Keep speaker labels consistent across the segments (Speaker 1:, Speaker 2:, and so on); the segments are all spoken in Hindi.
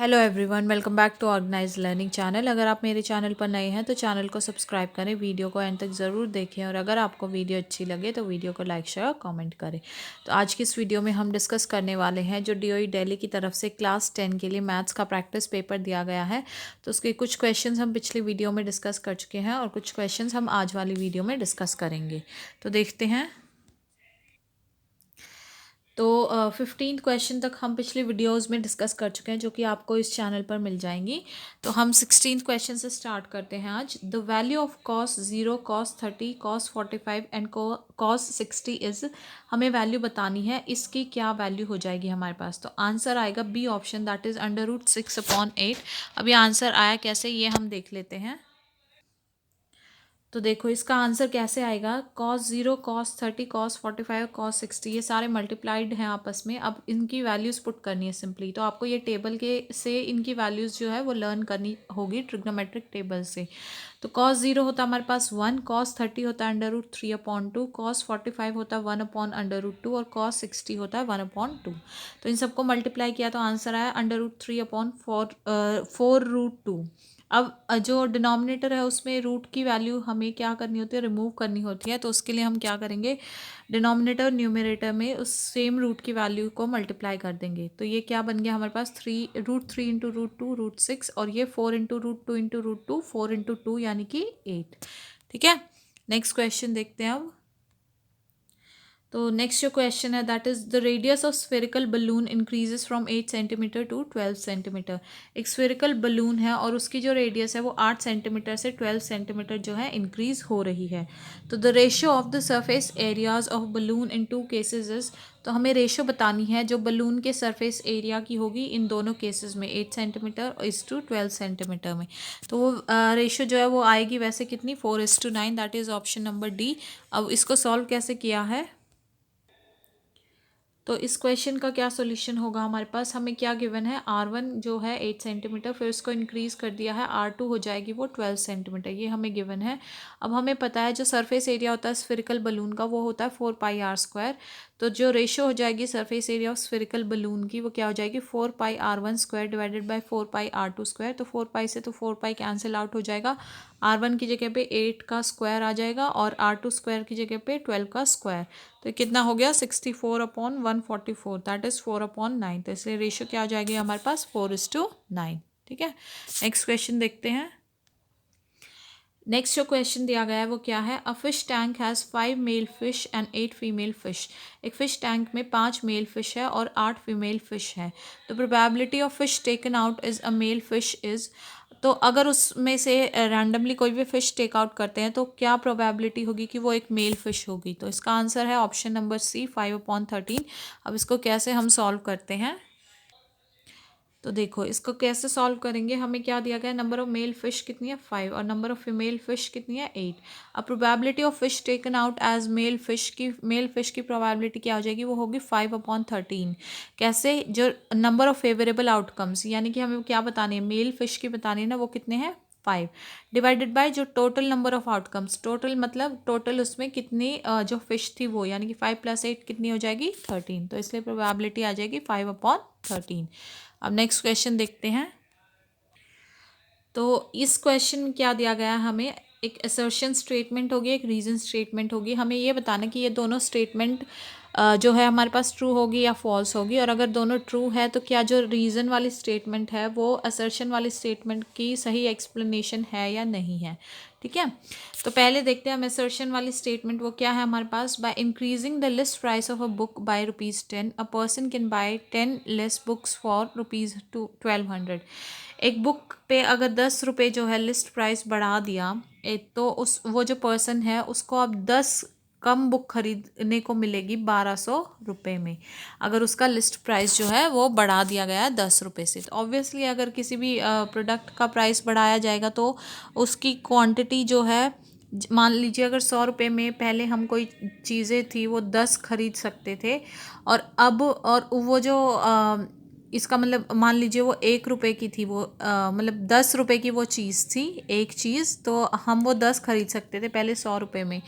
Speaker 1: Hello everyone, welcome back to organise learning channel. अगर आप मेरे चैनल पर नए हैं तो चैनल को सब्सक्राइब करें, वीडियो को एंड तक ज़रूर देखें और अगर आपको वीडियो अच्छी लगे तो वीडियो को लाइक शेयर और कमेंट करें। तो आज की इस वीडियो में हम डिस्कस करने वाले हैं जो डीओई दिल्ली की तरफ से क्लास 10 के लिए मैथ्स का प्रैक्टिस पेपर दिया गया है। तो उसके कुछ क्वेश्चन हम पिछली वीडियो में डिस्कस कर चुके हैं और कुछ क्वेश्चन हम आज वाली वीडियो में डिस्कस करेंगे। तो देखते हैं। तो 15 क्वेश्चन तक हम पिछली वीडियोस में डिस्कस कर चुके हैं जो कि आपको इस चैनल पर मिल जाएंगी। तो हम 16 क्वेश्चन से स्टार्ट करते हैं आज। The value of cos 0, cos 30, cos 45 and cos 60 is. हमें वैल्यू बतानी है, इसकी क्या वैल्यू हो जाएगी हमारे पास। तो आंसर आएगा बी ऑप्शन, दैट इज √6/8। अभी आंसर आया कैसे ये हम देख लेते हैं। तो देखो इसका आंसर कैसे आएगा। कॉस 0, कॉस 30, कॉस 45, कॉस 60 ये सारे मल्टीप्लाइड हैं आपस में। अब इनकी वैल्यूज़ पुट करनी है सिंपली। तो आपको ये टेबल के से इनकी वैल्यूज़ जो है वो लर्न करनी होगी ट्रिग्नोमेट्रिक टेबल से। तो कॉस 0 होता है हमारे पास 1, कॉस 30 होता है √3/2, कॉस 45 होता है 1/√2 और कॉस 60 होता है 1/2। तो इन सबको मल्टीप्लाई किया तो आंसर आया √3/4√2। अब जो डिनोमिनेटर है उसमें रूट की वैल्यू हमें क्या करनी होती है, रिमूव करनी होती है। तो उसके लिए हम क्या करेंगे, डिनोमिनेटर और न्यूमरेटर में उस सेम रूट की वैल्यू को मल्टीप्लाई कर देंगे। तो ये क्या बन गया हमारे पास, √3 इंटू √2 √6 और ये 4 इंटू √2 इंटू √2 4 इंटू 2 यानी कि 8। ठीक है, नेक्स्ट क्वेश्चन देखते हैं अब। तो नेक्स्ट जो क्वेश्चन है that is the radius of spherical balloon increases from 8 centimetre to 12 centimetre. एक स्फेरिकल बलून है और उसकी जो रेडियस है वो 8 सेंटीमीटर से 12 सेंटीमीटर जो है इंक्रीज हो रही है। तो the ratio of the surface areas of balloon in two cases is. तो हमें रेशियो बतानी है जो बलून के सरफेस एरिया की होगी इन दोनों केसेस में, 8 सेंटीमीटर इज टू 12 सेंटीमीटर में। तो वो रेशियो जो है वो आएगी वैसे कितनी, 4:9, that is option number D. अब इसको सॉल्व कैसे किया है। तो इस क्वेश्चन का क्या सॉल्यूशन होगा हमारे पास। हमें क्या गिवन है, R1 जो है 8 सेंटीमीटर, फिर उसको इंक्रीज कर दिया है R2 हो जाएगी वो 12 सेंटीमीटर, ये हमें गिवन है। अब हमें पता है जो सरफेस एरिया होता है स्फेरिकल बलून का वो होता है 4πr²। तो जो रेशो हो जाएगी surface area of spherical balloon की वो क्या हो जाएगी, 4πr1² डिवाइडेड बाई 4πr2²। तो 4π से तो 4π कैंसिल आउट हो जाएगा। R1 की जगह पे 8 का स्क्वायर आ जाएगा और R2² की जगह पे 12 का स्क्वायर। तो कितना हो गया, 64/144, दैट इज 4/9। तो इसलिए रेशियो क्या आ जाएगी हमारे पास, 4:9। ठीक है, नेक्स्ट क्वेश्चन देखते हैं। नेक्स्ट जो क्वेश्चन दिया गया है वो क्या है, a fish tank has 5 male fish and 8 female fish. एक फिश टैंक में 5 मेल फिश है और 8 फीमेल फिश है। The probability of fish taken out is a male fish is. तो अगर उसमें से रैंडमली कोई भी फिश टेक आउट करते हैं तो क्या प्रोबेबिलिटी होगी कि वो एक मेल फिश होगी। तो इसका आंसर है ऑप्शन नंबर सी, 5/13। अब इसको कैसे हम सॉल्व करते हैं। तो देखो इसको कैसे सॉल्व करेंगे, हमें क्या दिया गया, नंबर ऑफ मेल फिश कितनी है 5 और नंबर ऑफ फीमेल फिश कितनी है 8। अब probability of fish taken out as male fish की प्रोबेबिलिटी क्या हो जाएगी, वो होगी 5/13। कैसे, जो नंबर ऑफ फेवरेबल आउटकम्स यानी कि हमें क्या बतानी है, मेल फिश की बतानी है ना, वो कितने हैं 5, डिवाइडेड बाय जो total number of outcomes, total मतलब टोटल उसमें कितनी जो फिश थी वो, यानी कि 5 + 8 कितनी हो जाएगी 13। तो इसलिए प्रोबेबिलिटी आ जाएगी 5/13। अब नेक्स्ट क्वेश्चन देखते हैं। तो इस क्वेश्चन में क्या दिया गया है हमें, एक असर्शन स्टेटमेंट होगी, एक रीजन स्टेटमेंट होगी। हमें ये बताना कि ये दोनों स्टेटमेंट जो है हमारे पास ट्रू होगी या फॉल्स होगी, और अगर दोनों ट्रू है तो क्या जो रीज़न वाली स्टेटमेंट है वो असर्शन वाली स्टेटमेंट की सही एक्सप्लेनेशन है या नहीं है। ठीक है, तो पहले देखते हैं हम असर्शन वाली स्टेटमेंट वो क्या है हमारे पास। By increasing the list price of a book by ₹10 a person can buy 10 less books for ₹1200। एक बुक पे अगर 10 रुपये जो है लिस्ट प्राइस बढ़ा दिया, तो उस वो जो पर्सन है उसको अब 10 कम बुक खरीदने को मिलेगी 1200 रुपये में, अगर उसका लिस्ट प्राइस जो है वो बढ़ा दिया गया है 10 रुपये से। तो ऑब्वियसली अगर किसी भी प्रोडक्ट का प्राइस बढ़ाया जाएगा तो उसकी क्वांटिटी जो है, मान लीजिए अगर 100 रुपये में पहले हम कोई चीज़ें थी वो 10 खरीद सकते थे, और अब और वो जो इसका मतलब मान लीजिए वो 1 रुपये की थी, वो मतलब 10 रुपये की वो चीज़ थी, एक चीज़, तो हम वो 10 खरीद सकते थे पहले 100 रुपये में।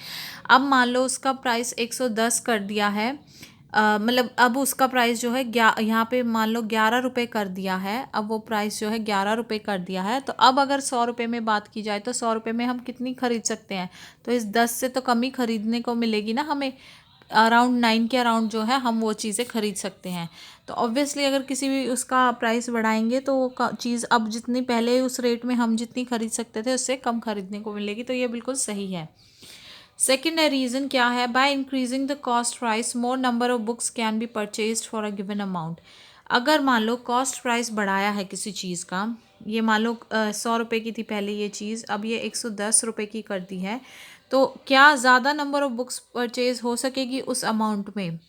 Speaker 1: अब मान लो उसका प्राइस 110 कर दिया है, मतलब अब उसका प्राइस जो है यहाँ पे मान लो 11 रुपये कर दिया है, अब वो प्राइस जो है 11 रुपये कर दिया है। तो अब अगर 100 रुपये में बात की जाए तो 100 रुपये में हम कितनी खरीद सकते हैं, तो इस 10 से तो कम ही खरीदने को मिलेगी ना हमें, अराउंड 9 के अराउंड जो है हम वो चीज़ें खरीद सकते हैं। तो ऑब्वियसली अगर किसी भी उसका प्राइस बढ़ाएंगे तो वो चीज़ अब जितनी पहले उस रेट में हम जितनी खरीद सकते थे उससे कम खरीदने को मिलेगी, तो ये बिल्कुल सही है। सेकेंड रीज़न क्या है, bye increasing the cost price more number of books can be purchased for a given amount. अगर मान लो कॉस्ट प्राइस बढ़ाया है किसी चीज़ का, ये मान लो 100 रुपये की थी पहले ये चीज़, अब ये 110 रुपये की कर दी है, तो क्या ज़्यादा नंबर ऑफ बुक्स परचेज हो सकेगी उस अमाउंट में,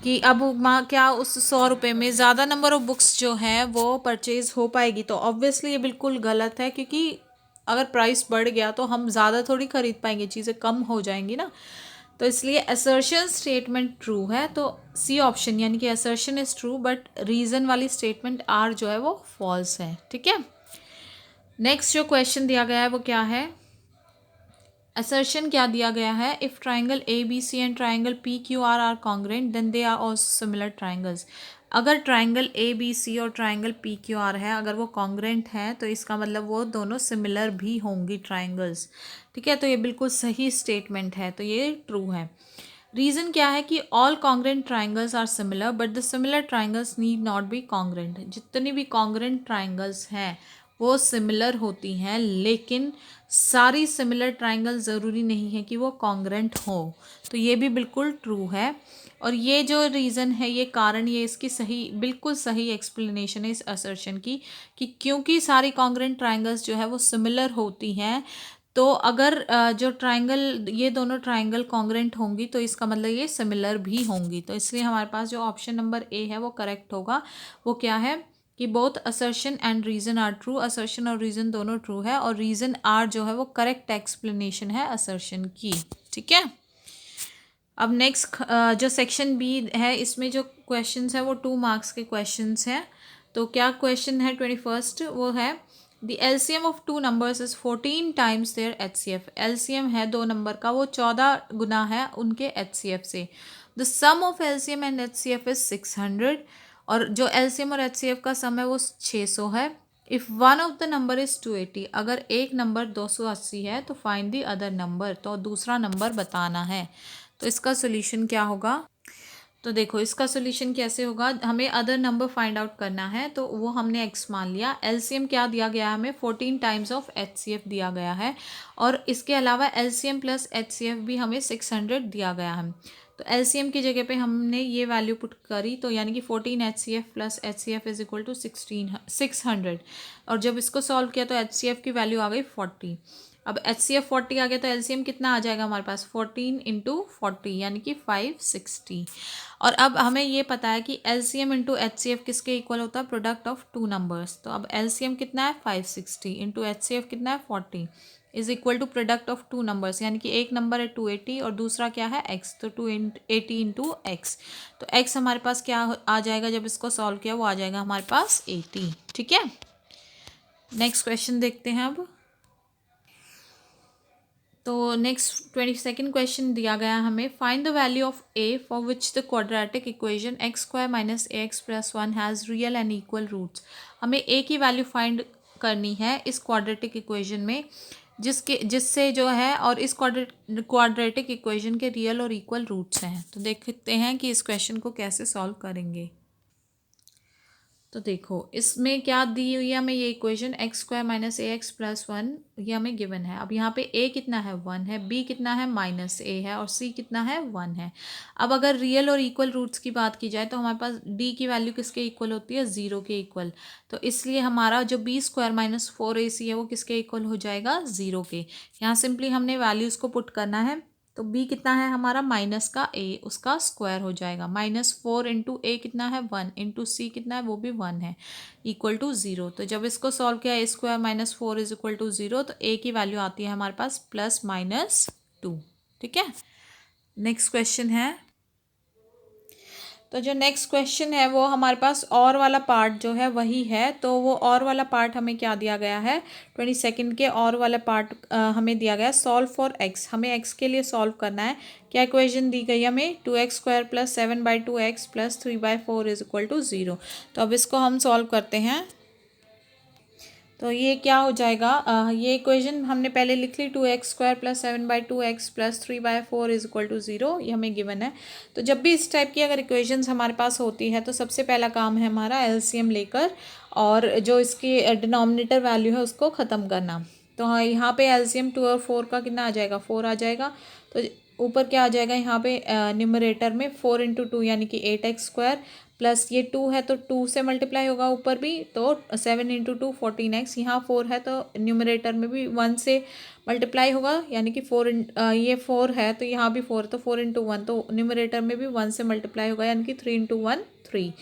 Speaker 1: कि अब माँ क्या उस 100 रुपये में ज़्यादा नंबर ऑफ बुक्स जो है वो परचेज हो पाएगी? तो ऑब्वियसली ये बिल्कुल गलत है, क्योंकि अगर प्राइस बढ़ गया तो हम ज़्यादा थोड़ी खरीद पाएंगे, चीज़ें कम हो जाएंगी ना। तो इसलिए असर्शन स्टेटमेंट ट्रू है, तो सी ऑप्शन यानी कि assertion is true but reason वाली स्टेटमेंट आर जो है वो फॉल्स है। ठीक है, नेक्स्ट जो क्वेश्चन दिया गया है वो क्या है, असर्शन क्या दिया गया है, if triangle A B C and triangle P Q R congruent then they are also similar triangles. अगर ट्राइंगल ए बी सी और ट्राइंगल पी क्यू आर है, अगर वो कॉन्ग्रेंट है तो इसका मतलब वो दोनों सिमिलर भी होंगी ट्राइंगल्स। ठीक है, तो ये बिल्कुल सही स्टेटमेंट है, तो ये ट्रू है। रीज़न क्या है कि all congruent triangles are similar but the similar triangles need not be congruent. जितनी भी कॉन्ग्रेंट ट्राइंगल्स हैं वो सिमिलर होती हैं, लेकिन सारी सिमिलर ट्राइंगल ज़रूरी नहीं है कि वो कॉन्ग्रेंट हो, तो ये भी बिल्कुल ट्रू है। और ये जो रीज़न है, ये कारण, ये इसकी सही बिल्कुल सही एक्सप्लेनेशन है इस असर्शन की, कि क्योंकि सारी कॉन्ग्रेंट ट्राइंगल्स जो है वो सिमिलर होती हैं, तो अगर जो ट्राइंगल, ये दोनों ट्राइंगल कॉन्ग्रेंट होंगी तो इसका मतलब ये सिमिलर भी होंगी, तो इसलिए हमारे पास जो ऑप्शन नंबर ए है वो करेक्ट होगा। वो क्या है कि both assertion and reason are true, assertion और रीज़न दोनों ट्रू है, और रीज़न आर जो है वो करेक्ट एक्सप्लेनेशन है असर्शन की। ठीक है, अब नेक्स्ट जो सेक्शन बी है इसमें जो क्वेश्चंस है वो 2 मार्क्स के क्वेश्चंस हैं। तो क्या क्वेश्चन है 21, वो है the LCM of two numbers is 14 times their HCF. LCM है दो नंबर का, वो 14 गुना है उनके एचसीएफ से। The sum of LCM and HCF is 600, और जो एलसीएम और एचसीएफ का सम है वो 600 है। If one of the number is 280, अगर एक नंबर 280 है तो फाइंड द अदर नंबर, तो दूसरा नंबर बताना है। तो इसका सोल्यूशन क्या होगा, तो देखो इसका सोल्यूशन कैसे होगा, हमें अदर नंबर फाइंड आउट करना है, तो वो हमने एक्स मान लिया। एलसीएम क्या दिया गया है हमें, 14 टाइम्स ऑफ एचसीएफ दिया गया है, और इसके अलावा एलसीएम प्लस एचसीएफ भी हमें 600 दिया गया है। तो एलसीएम की जगह पे हमने ये वैल्यू पुट करी, तो यानी कि 14 HCF plus HCF is equal to 600, और जब इसको सॉल्व किया तो एचसीएफ की वैल्यू आ गई 40। अब एचसीएफ 40 आ गया तो एलसीएम कितना आ जाएगा हमारे पास, 14 इंटू 40 यानी कि 560। और अब हमें ये पता है कि एलसीएम इंटू एचसीएफ किसके इक्वल होता है, प्रोडक्ट ऑफ टू नंबर्स। तो अब एलसीएम कितना है 560 इंटू एचसीएफ कितना है 40 is equal to product of two numbers, यानी कि एक नंबर है 280 और दूसरा क्या है x, तो 280 इंटू एक्स। तो x हमारे पास क्या आ जाएगा, जब इसको सॉल्व किया वो आ जाएगा हमारे पास 80। ठीक है, नेक्स्ट क्वेश्चन देखते हैं अब। तो नेक्स्ट 22nd क्वेश्चन दिया गया हमें, find the value of A for which the quadratic equation X square minus A X plus 1 has real and equal roots. हमें ए की वैल्यू फाइंड करनी है इस क्वाड्रेटिक इक्वेशन में, जिससे जो है, और इस क्वाड्रेटिक इक्वेशन के रियल और इक्वल रूट्स हैं। तो देखते हैं कि इस क्वेश्चन को कैसे सॉल्व करेंगे। तो देखो इसमें क्या दी हुई है हमें, ये equation X square minus A X plus 1 ये हमें गिवन है। अब यहाँ पे ए कितना है 1 है, बी कितना है माइनस ए है, और सी कितना है 1 है। अब अगर रियल और इक्वल रूट्स की बात की जाए तो हमारे पास डी की वैल्यू किसके इक्वल होती है, 0 के इक्वल। तो इसलिए हमारा जो बी स्क्वायर माइनस 4ac है वो किसके इक्वल हो जाएगा, 0 के। यहाँ सिंपली हमने वैल्यूज़ को पुट करना है, तो b कितना है हमारा माइनस का a, उसका स्क्वायर हो जाएगा। -4 इंटू ए कितना है 1, इंटू सी कितना है वो भी 1 है, इक्वल टू 0। तो जब इसको सॉल्व किया a square minus 4 is equal to 0, तो a की वैल्यू आती है हमारे पास +-2। ठीक है, नेक्स्ट क्वेश्चन है, तो जो नेक्स्ट क्वेश्चन है वो हमारे पास और वाला पार्ट जो है वही है। तो वो और वाला पार्ट हमें क्या दिया गया है, 22 के और वाला पार्ट हमें दिया गया है सॉल्व फॉर एक्स। हमें एक्स के लिए सॉल्व करना है। क्या इक्वेशन दी गई हमें, 2x² + 7/2x + 3/4 = 0। तो अब इसको हम सॉल्व करते हैं। तो ये क्या हो जाएगा, ये इक्वेशन हमने पहले लिख ली, 2x² + 7/2x + 3/4 = 0, ये हमें गिवन है। तो जब भी इस टाइप की अगर इक्वेशंस हमारे पास होती है तो सबसे पहला काम है हमारा एलसीएम लेकर और जो इसकी डिनोमिनेटर वैल्यू है उसको ख़त्म करना। तो हाँ, यहाँ पे एलसीएम 2 और 4 का कितना आ जाएगा, 4 आ जाएगा। तो ऊपर क्या आ जाएगा, यहाँ पे न्यूमरेटर में 4 × 2 यानी कि 8x² प्लस ये 2 है तो 2 से मल्टीप्लाई होगा ऊपर भी, तो 7 × 2 14x। यहाँ 4 है तो न्यूमरेटर में भी 1 से मल्टीप्लाई होगा, यानी कि ये 4 है तो यहाँ भी 4, तो 4 × 1 तो न्यूमरेटर में भी 1 से मल्टीप्लाई होगा, यानी कि 3 × 1 3,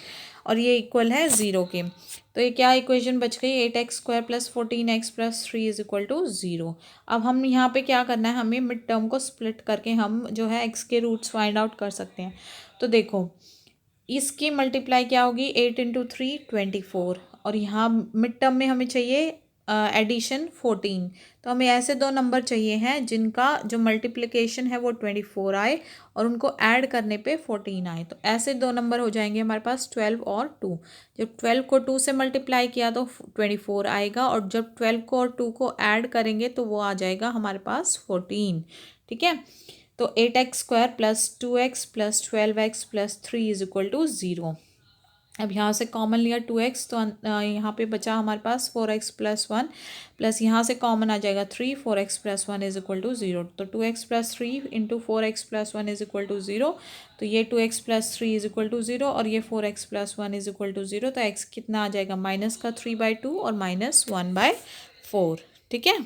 Speaker 1: और ये इक्वल है 0 के। तो ये क्या इक्वेशन बच गई, 8x² + 14x + 3 = 0। अब हम यहाँ पे क्या करना है, हमें मिड टर्म को स्प्लिट करके हम जो है x के रूट्स फाइंड आउट कर सकते हैं। तो देखो इसकी मल्टीप्लाई क्या होगी, 8 × 3 24, और यहाँ मिड टर्म में हमें चाहिए एडिशन 14। तो हमें ऐसे दो नंबर चाहिए हैं जिनका जो मल्टीप्लिकेशन है वो 24 आए और उनको ऐड करने पे 14 आए। तो ऐसे दो नंबर हो जाएंगे हमारे पास 12 और 2। जब 12 को 2 से मल्टीप्लाई किया तो 24 आएगा, और जब 12 को और 2 को ऐड करेंगे तो वो आ जाएगा हमारे पास 14। ठीक है, तो 8x² + 2x + 12x + 3 = 0। अब यहाँ से कॉमन लिया 2x, तो यहाँ पे बचा हमारे पास 4x + 1 प्लस यहाँ से कॉमन आ जाएगा 3, 4x + 1 = 0। तो 2x + 3 × 4x + 1 = 0। तो ये 2x + 3 = 0 और ये 4x + 1 = 0। तो x कितना आ जाएगा, -3/2 और -1/4। ठीक है।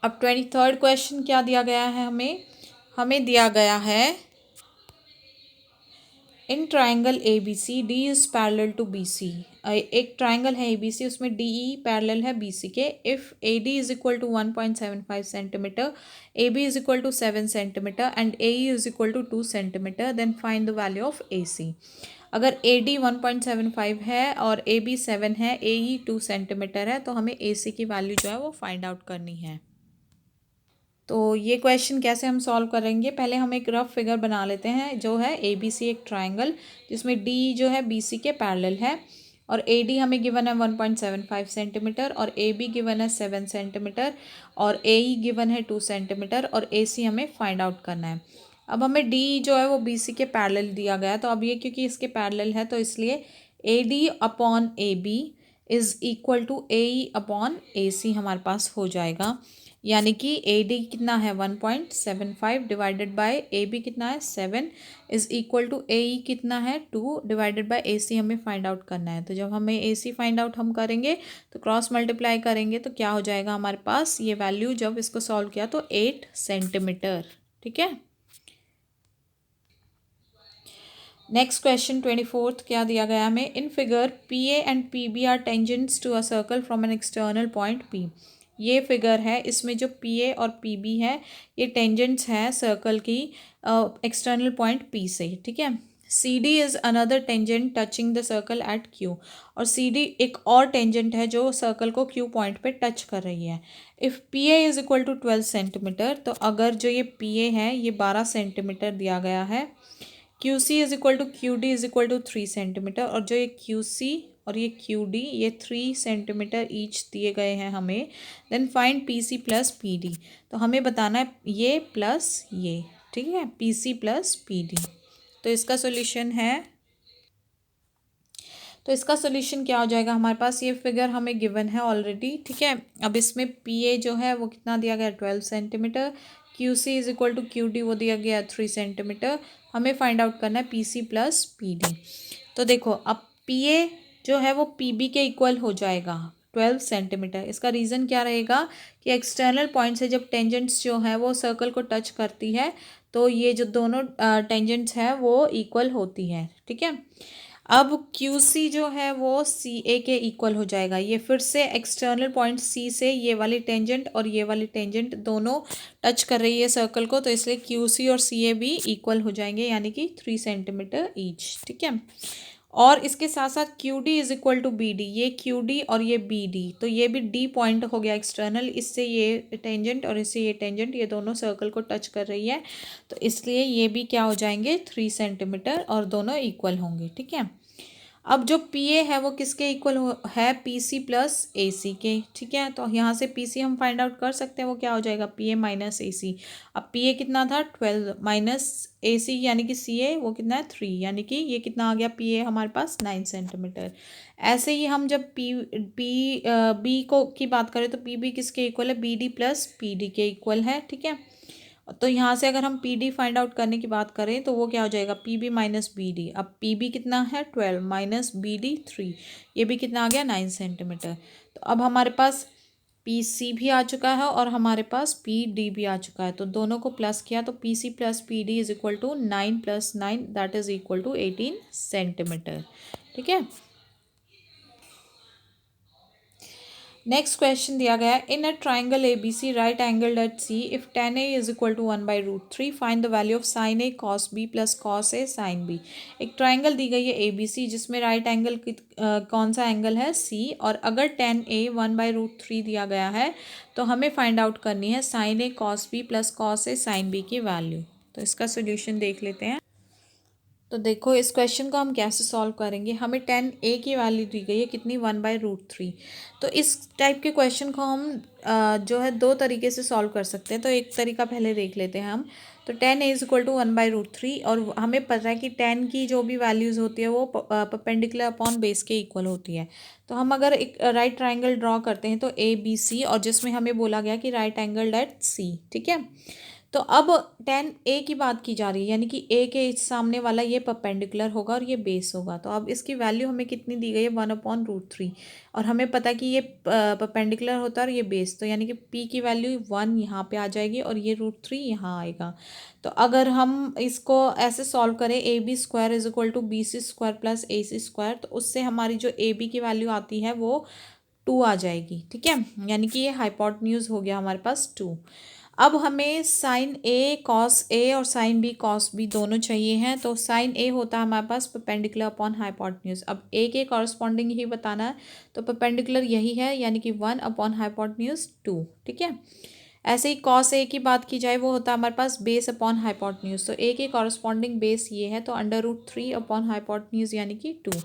Speaker 1: अब 23rd क्वेश्चन क्या दिया गया है हमें दिया गया है in triangle A B C D is parallel to B C. एक ट्राइंगल है ए बी सी, उसमें डी ई पैरेलल है बी सी के। If A D is equal to 1.75 centimetre, A B is equal to 7 centimetre and A E is equal to 2 centimetre, then find the value of A C. अगर ए डी 1.75 है और ए बी 7 है, ए ई 2 सेंटीमीटर है, तो हमें ए सी की वैल्यू जो है वो फाइंड आउट करनी है। तो ये क्वेश्चन कैसे हम सॉल्व करेंगे, पहले हम एक रफ फिगर बना लेते हैं। जो है ए बी सी एक ट्राइंगल जिसमें डी जो है बी सी के पैरेलल है, और ए डी हमें गिवन है 1.75 सेंटीमीटर, और ए बी गिवन है 7 सेंटीमीटर, और ए ई गिवन है 2 सेंटीमीटर, और ए सी हमें फाइंड आउट करना है। अब हमें डी जो है वो बी सी के पैरेलल दिया गया है, तो अब ये क्योंकि इसके पैरेलल है तो इसलिए A D upon A B is equal to A E upon A C हमारे पास हो जाएगा। यानी कि ए डी कितना है 1.75 डिवाइडेड बाय ए बी कितना है 7 इज़ इक्वल टू ए ई कितना है 2 डिवाइडेड बाय ए सी हमें फाइंड आउट करना है। तो जब हमें ए सी फाइंड आउट हम करेंगे तो क्रॉस मल्टीप्लाई करेंगे तो क्या हो जाएगा हमारे पास ये वैल्यू, जब इसको सॉल्व किया तो 8 सेंटीमीटर। ठीक है। नेक्स्ट क्वेश्चन 24th क्या दिया गया हमें, in figure P A and P B are tangents to a circle from an external point P. ये फिगर है, इसमें जो पी ए और पी बी है ये टेंजेंट्स हैं सर्कल की एक्सटर्नल पॉइंट पी से। ठीक है। C D is another tangent touching the circle at Q, और सी डी एक और टेंजेंट है जो सर्कल को क्यू पॉइंट पे टच कर रही है। If P A is equal to 12 centimetre, तो अगर जो ये पी ए है ये 12 सेंटीमीटर दिया गया है, Q C is equal to Q D is equal to 3 centimetre, और जो ये क्यू सी और ये क्यू डी ये 3 सेंटीमीटर ईच दिए गए हैं हमें, then find P C plus P D. तो हमें बताना है ये प्लस ये। ठीक है, P C plus P D. तो इसका सोल्यूशन है, तो इसका सोल्यूशन क्या हो जाएगा हमारे पास, ये फिगर हमें गिवन है ऑलरेडी। ठीक है। अब इसमें पी ए जो है वो कितना दिया गया 12 centimetre, Q C is equal to Q D वो दिया गया 3 सेंटीमीटर। हमें फाइंड आउट करना है P C plus P D. तो देखो अब पी ए जो है वो पी बी के इक्वल हो जाएगा 12 सेंटीमीटर। इसका रीज़न क्या रहेगा कि एक्सटर्नल पॉइंट से जब टेंजेंट्स जो है वो सर्कल को टच करती है तो ये जो दोनों टेंजेंट्स हैं वो इक्वल होती है। ठीक है। अब क्यू सी जो है वो सी ए के इक्वल हो जाएगा। ये फिर से एक्सटर्नल पॉइंट सी से ये वाली टेंजेंट और ये वाली टेंजेंट दोनों टच कर रही है सर्कल को, तो इसलिए क्यू सी और सी ए भी इक्वल हो जाएंगे, यानी कि 3 सेंटीमीटर ईच। ठीक है। और इसके साथ साथ Q D is equal to B D, ये क्यू डी और ये बी डी, तो ये भी डी पॉइंट हो गया एक्सटर्नल, इससे ये टेंजेंट और इससे ये टेंजेंट, ये दोनों सर्कल को टच कर रही है, तो इसलिए ये भी क्या हो जाएंगे 3 सेंटीमीटर और दोनों इक्वल होंगे। ठीक है। अब जो पी ए है वो किसके इक्वल है, पी सी प्लस ए सी के। ठीक है। तो यहाँ से पी सी हम फाइंड आउट कर सकते हैं, वो क्या हो जाएगा पी ए माइनस ए सी। अब पी ए कितना था 12 माइनस ए सी यानी कि सी ए वो कितना है 3, यानी कि ये कितना आ गया पी ए हमारे पास 9 सेंटीमीटर। ऐसे ही हम जब बी को की बात करें तो पी बी किसके इक्वल है, B D plus P D के इक्वल है। ठीक है। तो यहाँ से अगर हम पी डी फाइंड आउट करने की बात करें तो वो क्या हो जाएगा P B minus B D. अब पी बी कितना है 12 माइनस बी डी 3, ये भी कितना आ गया 9 सेंटीमीटर। तो अब हमारे पास पी सी भी आ चुका है और हमारे पास पी डी भी आ चुका है, तो दोनों को प्लस किया तो P C plus P D is equal to 9 plus 9 that is equal to 18 centimetre. ठीक है। नेक्स्ट क्वेश्चन दिया गया है, in a triangle A B C right angle at C if tan A is equal to 1/√3 find the value of sin A cos b plus cos A sin b। एक ट्राइंगल दी गई है ए बी सी जिसमें राइट एंगल कौन सा एंगल है सी, और अगर tan ए 1/√3 दिया गया है तो हमें फाइंड आउट करनी है sin A cos b plus cos A sin b की वैल्यू। तो इसका सोल्यूशन देख लेते हैं। तो देखो इस क्वेश्चन को हम कैसे सॉल्व करेंगे, हमें tan ए की वैल्यू दी गई है कितनी 1/√3। तो इस टाइप के क्वेश्चन को हम जो है दो तरीके से सॉल्व कर सकते हैं। तो एक तरीका पहले देख लेते हैं हम। तो tan A is equal to 1/√3 और हमें पता है कि tan की जो भी वैल्यूज़ होती है वो परपेंडिकुलर अपॉन बेस के इक्वल होती है। तो हम अगर एक राइट ट्राइंगल ड्रॉ करते हैं तो ए बी सी, और जिसमें हमें बोला गया कि राइट एंगल एट सी। ठीक है। तो अब tan ए की बात की जा रही है, यानी कि ए के सामने वाला ये परपेंडिकुलर होगा और ये बेस होगा। तो अब इसकी वैल्यू हमें कितनी दी गई है 1/√3, और हमें पता है कि ये परपेंडिकुलर होता है और ये बेस, तो यानी कि p की वैल्यू 1 यहाँ पे आ जाएगी और ये √3 यहाँ आएगा। तो अगर हम इसको ऐसे सॉल्व करें A B square is equal to B C square plus A C square, तो उससे हमारी जो ए बी की वैल्यू आती है वो 2 आ जाएगी। ठीक है। यानी कि ये हाइपोटेन्यूज हो गया हमारे पास 2। अब हमें साइन ए कॉस ए और साइन बी कॉस बी दोनों चाहिए हैं। तो साइन ए होता है हमारे पास परपेंडिकुलर अपॉन हाइपोटेन्यूज। अब ए के कॉरस्पॉन्डिंग ही बताना है, तो परपेंडिकुलर यही है, यानी कि 1 अपॉन हाइपोटेन्यूज 2। ठीक है। ऐसे ही कॉस ए की बात की जाए वो होता है हमारे पास बेस अपॉन हाइपोटेन्यूज। तो ए के कॉरस्पॉन्डिंग बेस ये है, तो √3 अपॉन हाइपोटेन्यूज यानी कि 2।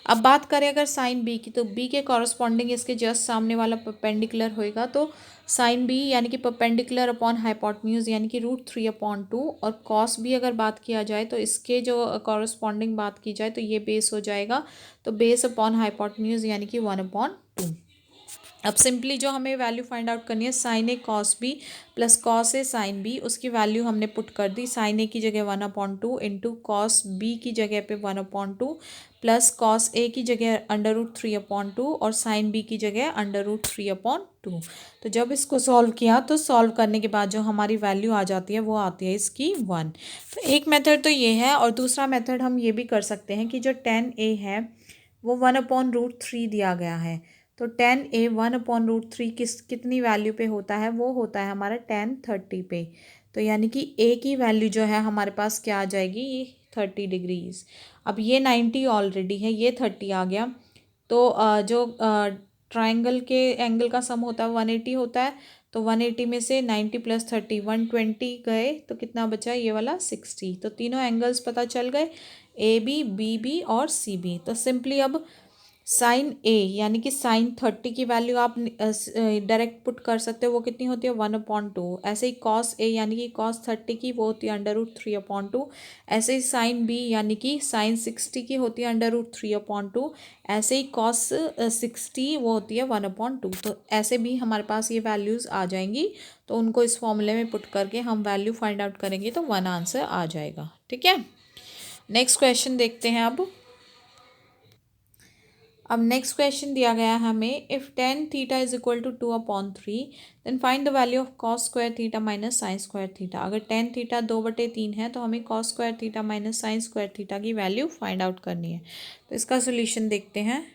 Speaker 1: अब बात करें अगर साइन बी की, तो बी के कॉरस्पॉन्डिंग इसके जस्ट सामने वाला परपेंडिकुलर होएगा, तो साइन बी यानी कि परपेंडिकुलर अपॉन हाइपोटेन्यूज यानी कि √3/2। और कॉस बी अगर बात किया जाए तो इसके जो कॉरस्पॉन्डिंग बात की जाए तो ये बेस हो जाएगा, तो बेस अपॉन हाइपोटेन्यूज यानी कि 1/2। अब सिंपली जो हमें वैल्यू फाइंड आउट करनी है sign A cos B plus cos A sine B, उसकी वैल्यू हमने पुट कर दी। साइन ए की जगह 1/2 इंटू कॉस बी की जगह पे 1/2 प्लस कॉस ए की जगह √3/2 और साइन बी की जगह √3/2। तो जब इसको सॉल्व किया तो सॉल्व करने के बाद जो हमारी वैल्यू आ जाती है वो आती है इसकी 1। तो एक मेथड तो ये है, और दूसरा मेथड हम ये भी कर सकते हैं कि जो tan ए है वो 1/√3 दिया गया है। तो tan ए 1/√3 कितनी वैल्यू पे होता है, वो होता है हमारा tan 30 पे। तो यानी कि ए की वैल्यू जो है हमारे पास क्या आ जाएगी, ये 30 डिग्रीज। अब ये 90 ऑलरेडी है, ये 30 आ गया। तो जो ट्राइंगल के एंगल का सम होता है 180 होता है। तो 180 में से 90 प्लस 30 120 गए, तो कितना बचा ये वाला 60। तो तीनों एंगल्स पता चल गए, ए बी बी बी और सी बी। तो सिंपली अब साइन ए यानी कि साइन 30 की वैल्यू आप डायरेक्ट पुट कर सकते हो, वो कितनी होती है 1/2। ऐसे ही कॉस ए यानी कि कॉस 30 की वो होती है √3/2। ऐसे ही साइन बी यानी कि साइन 60 की होती है √3/2। ऐसे ही कॉस 60 वो होती है 1/2। तो ऐसे भी हमारे पास ये वैल्यूज़ आ जाएंगी, तो उनको इस फॉर्मूले में पुट करके हम वैल्यू फाइंड आउट करेंगे तो 1 आंसर आ जाएगा। ठीक है। नेक्स्ट क्वेश्चन देखते हैं। अब नेक्स्ट क्वेश्चन दिया गया है हमें, if tan theta is equal to 2/3 then find the value of cos square theta minus sine square theta. अगर टेन थीटा 2/3 है तो हमें cos square theta minus sine square theta की वैल्यू फाइंड आउट करनी है। तो इसका सोल्यूशन देखते हैं।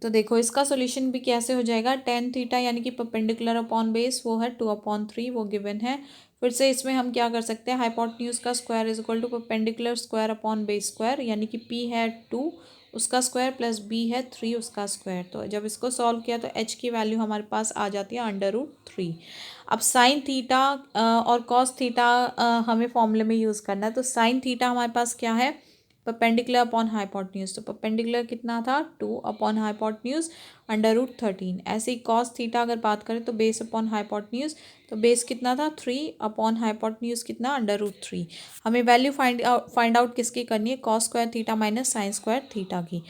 Speaker 1: तो देखो इसका सोल्यूशन भी कैसे हो जाएगा, टेन थीटा यानी कि परपेंडिकुलर अपॉन बेस वो है 2/3, वो गिवन है। फिर से इसमें हम क्या कर सकते हैं, हाइपोटेन्यूज का square is equal to perpendicular square upon base square, यानी कि पी है 2 उसका स्क्वायर प्लस बी है 3 उसका स्क्वायर। तो जब इसको सॉल्व किया तो एच की वैल्यू हमारे पास आ जाती है √3। अब साइन थीटा और कॉस थीटा हमें फॉर्मूले में यूज़ करना है। तो साइन थीटा हमारे पास क्या है, परपेंडिकुलर अपॉन हाइपोटेन्यूज। तो परपेंडिकुलर कितना था 2 अपॉन हाइपोटेन्यूज √13। ऐसे ही कॉस थीटा अगर बात करें तो बेस अपॉन हाइपोटेन्यूज, तो बेस कितना था 3 अपॉन हाइपोटेन्यूज कितना √3। हमें वैल्यू फाइंड आउट किसकी करनी है, cos square theta minus sine square theta की।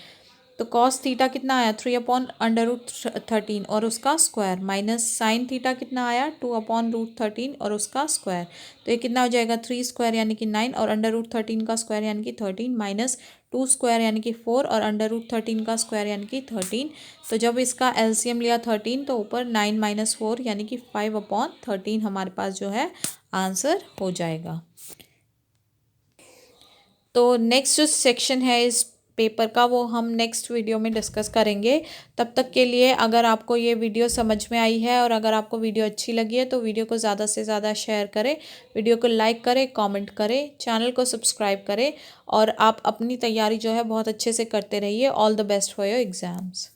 Speaker 1: तो कॉस थीटा कितना आया 3/√13 और उसका स्क्वायर, माइनस साइन थीटा कितना आया 2/√13 और उसका स्क्वायर। तो ये कितना हो जाएगा 3 स्क्वायर यानी कि 9 और √13 का स्क्वायर यानी कि 13 माइनस 2 स्क्वायर यानी कि 4 और √13 का स्क्वायर यानी कि 13। तो जब इसका एलसीएम लिया 13 तो ऊपर 9 माइनस 4 यानी कि 5/13 हमारे पास जो है आंसर हो जाएगा। तो नेक्स्ट जो सेक्शन है इस पेपर का वो हम नेक्स्ट वीडियो में डिस्कस करेंगे। तब तक के लिए अगर आपको ये वीडियो समझ में आई है और अगर आपको वीडियो अच्छी लगी है तो वीडियो को ज़्यादा से ज़्यादा शेयर करें, वीडियो को लाइक करें, कमेंट करें, चैनल को सब्सक्राइब करें और आप अपनी तैयारी जो है बहुत अच्छे से करते रहिए। All the best for your exams.